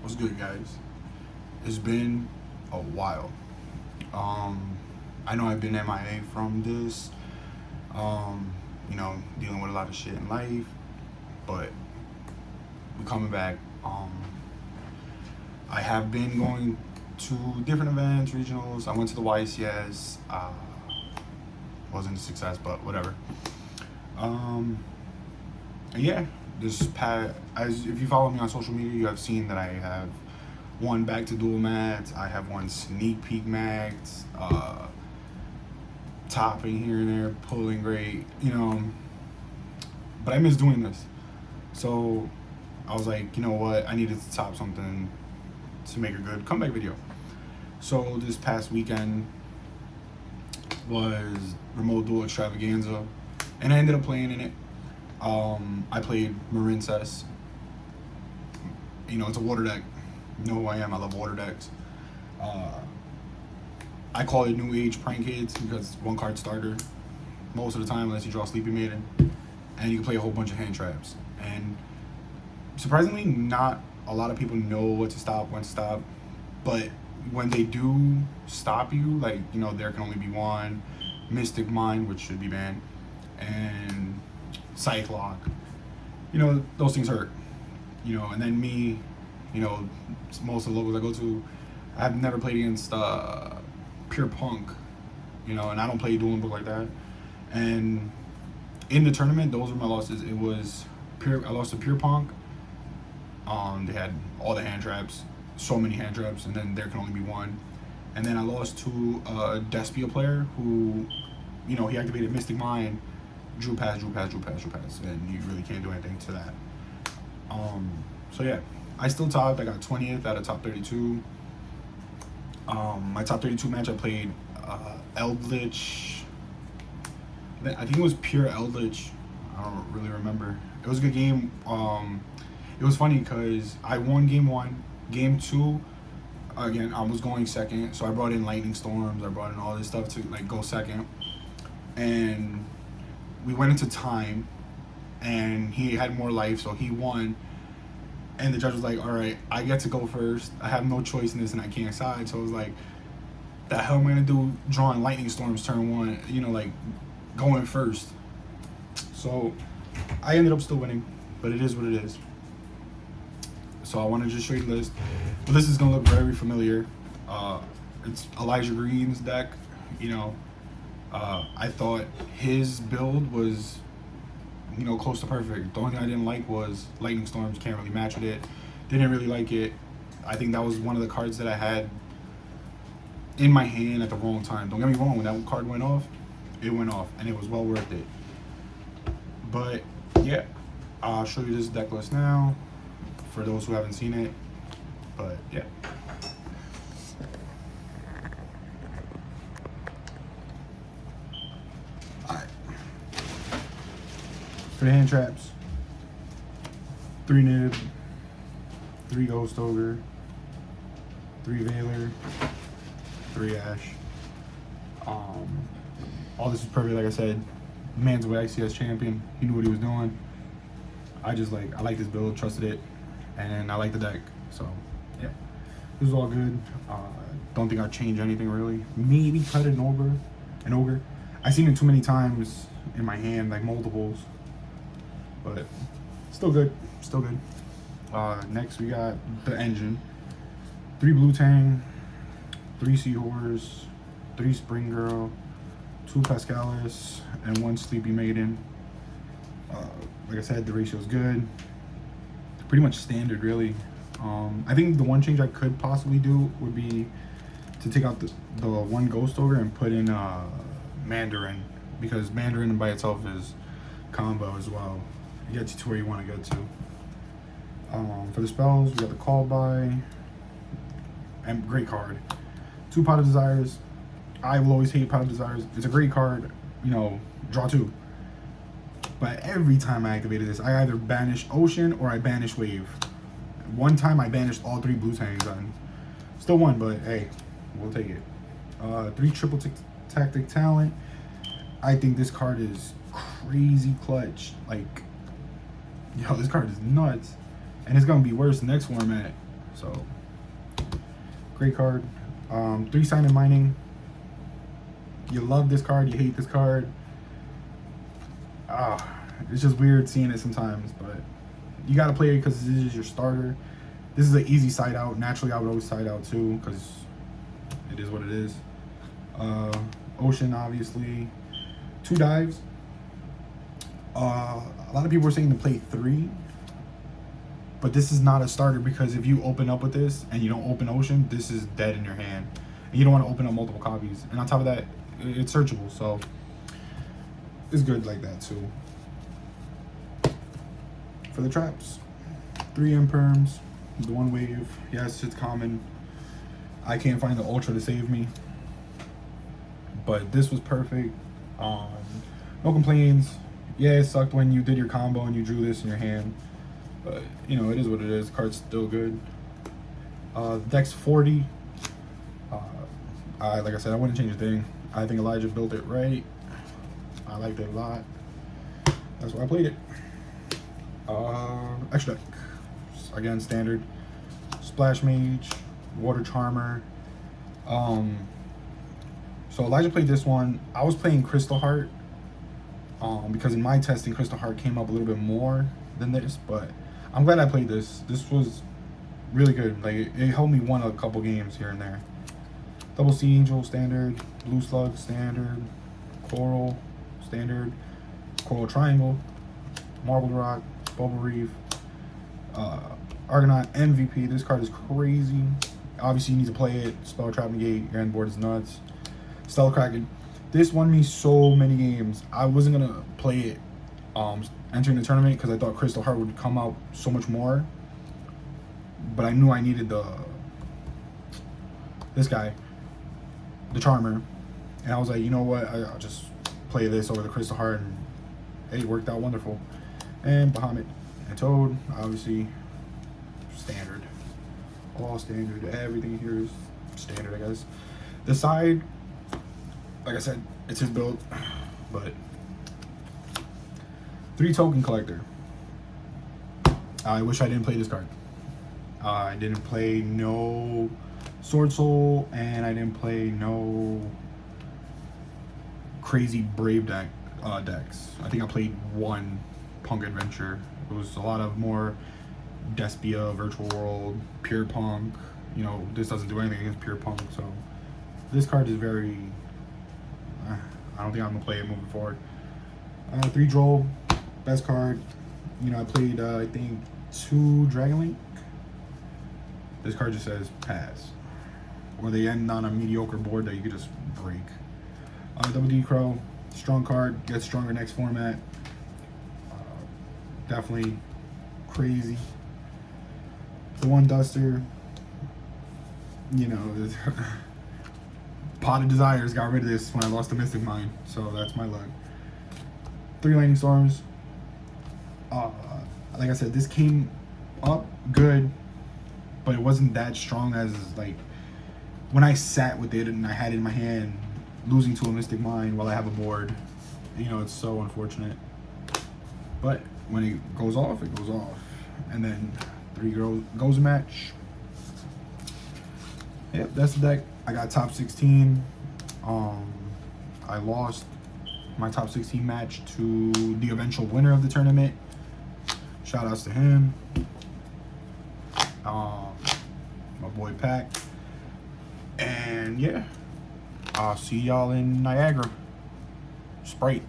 What's good, guys? It's been a while. I know I've been MIA from this, dealing with a lot of shit in life, but we're coming back. I have been going to different events, regionals. I went to the YCS. Wasn't a success, but whatever. And yeah, as if you follow me on social media, you have seen that I have won back to dual mats. I have won sneak peek mats, topping here and there, pulling great, But I miss doing this, so I was like, you know what? I needed to top something to make a good comeback video. So this past weekend was remote duel Extravaganza, and I ended up playing in it. I played Marincess. It's a water deck. You know who I am. I love water decks. I call it New Age Prank Kids because one card starter most of the time, unless you draw Sleepy Maiden, and you can play a whole bunch of hand traps. And surprisingly, not a lot of people know what to stop, when to stop. But when they do stop you, there can only be one Mystic Mind, which should be banned, and Psych Lock. Those things hurt. And then me, most of the locals I go to, I've never played against Pure Punk, and I don't play dueling book like that. And in the tournament, those were my losses. It was I lost to Pure Punk. They had all the hand traps, so many hand traps, and then there can only be one. And then I lost to a Despia player who, he activated Mystic Mind, drew pass, and you really can't do anything to that. So yeah, I still topped. I got 20th out of top 32. My top 32 match, I played Eldritch. I think it was pure Eldritch. I don't really remember. It was a good game. It was funny because I won game 1. Game 2, again, I was going second, so I brought in Lightning Storms. I brought in all this stuff to go second, and we went into time, and he had more life, so he won. And the judge was like, all right, I get to go first. I have no choice in this, and I can't side. So I was like, the hell am I going to do drawing Lightning Storms turn 1, going first? So I ended up still winning, but it is what it is. So I want to just show you the list. The list is going to look very familiar. It's Elijah Green's deck. I thought his build was close to perfect. The only thing I didn't like was Lightning Storms. Can't really match with it. Didn't really like it. I think that was one of the cards that I had in my hand at the wrong time. Don't get me wrong, when that card went off, it went off, and it was well worth it. But yeah, I'll show you this deck list now for those who haven't seen it. But yeah. For the hand traps, 3 Nib, 3 Ghost Ogre, 3 Veiler, 3 Ash. All this is perfect, like I said. Man's with ICS champion. He knew what he was doing. I like this build, trusted it, and I like the deck. So yeah, this is all good. Don't think I'd change anything really. Maybe cut an ogre. I've seen it too many times in my hand, multiples. But still good. Next we got the engine. 3 Blue Tang, 3 Seahorse, 3 Spring Girl, 2 Pascalis, and 1 Sleepy Maiden. Like I said, the ratio is good. Pretty much standard, really. I think the one change I could possibly do would be to take out the 1 Ghost Ogre and put in Mandarin, because Mandarin by itself is combo as well. It gets you to where you want to get to. For the spells, we got the Call By, and great card. 2 Pot of Desires. I will always hate Pot of Desires. It's a great card, draw 2. But every time I activated this, I either banish Ocean or I banish Wave. One time I banished all 3 Blue Tangs on. Still won, but hey, we'll take it. 3 Triple Tactic Talent. I think this card is crazy clutch. This card is nuts. And it's going to be worse next format. So great card. 3-sided mining. You love this card, you hate this card. It's just weird seeing it sometimes, but you gotta play it because this is your starter. This is an easy side out. Naturally, I would always side out too because it is what it is. Ocean, obviously. 2 dives. A lot of people are saying to play 3, but this is not a starter because if you open up with this and you don't open Ocean, this is dead in your hand. And you don't want to open up multiple copies. And on top of that, it's searchable, so it's good like that too. For the traps, 3 imperms, the 1 wave. Yes, it's common. I can't find the ultra to save me, but this was perfect. No complaints. Yeah, it sucked when you did your combo and you drew this in your hand, but you know, it is what it is. Card's still good. Deck's 40. Like I said, I wouldn't change a thing. I think Elijah built it right. I liked it a lot. That's why I played it. Extra deck. Again, standard. Splash Mage, Water Charmer. So Elijah played this one. I was playing Crystal Heart. Because in my testing, Crystal Heart came up a little bit more than this, but I'm glad I played this. This was really good. Like it helped me win a couple games here and there. Double Sea Angel, standard. Blue Slug, standard. Coral, standard. Coral Triangle. Marbled Rock, Bubble Reef. Argonaut MVP. This card is crazy. Obviously, you need to play it. Spell Trap Negate. Your end board is nuts. Stellar Kraken. This won me so many games. I wasn't gonna play it entering the tournament because I thought Crystal Heart would come out so much more. But I knew I needed this guy, the Charmer, and I was like, you know what? I'll just play this over the Crystal Heart, and it worked out wonderful. And Bahamut and Toad, obviously standard, all standard. Everything here is standard, I guess. The side, like I said, it's his build, but 3 Token Collector. I wish I didn't play this card. I didn't play no Sword Soul, and I didn't play no crazy Brave decks. I think I played 1 Punk Adventure. It was a lot of more Despia, Virtual World, Pure Punk. You know, this doesn't do anything against Pure Punk, so this card is very... I don't think I'm gonna play it moving forward. 3 Droll, best card. You know, I played I think 2 Dragonlink. This card just says pass, or they end on a mediocre board that you could just break. Double D Crow, strong card, gets stronger next format. Definitely crazy. The 1 Duster, you know. Pot of Desires got rid of this when I lost the Mystic Mine, so that's my luck. 3 Lightning Storms. Like I said, this came up good, but it wasn't that strong as like when I sat with it and I had it in my hand, losing to a Mystic Mine while I have a board. You know, it's so unfortunate. But when it goes off, it goes off. And then 3 goes a match. Yep, that's the deck. I got top 16. I lost my top 16 match to the eventual winner of the tournament. Shout outs to him. My boy Pac. And yeah, I'll see y'all in Niagara. Sprite.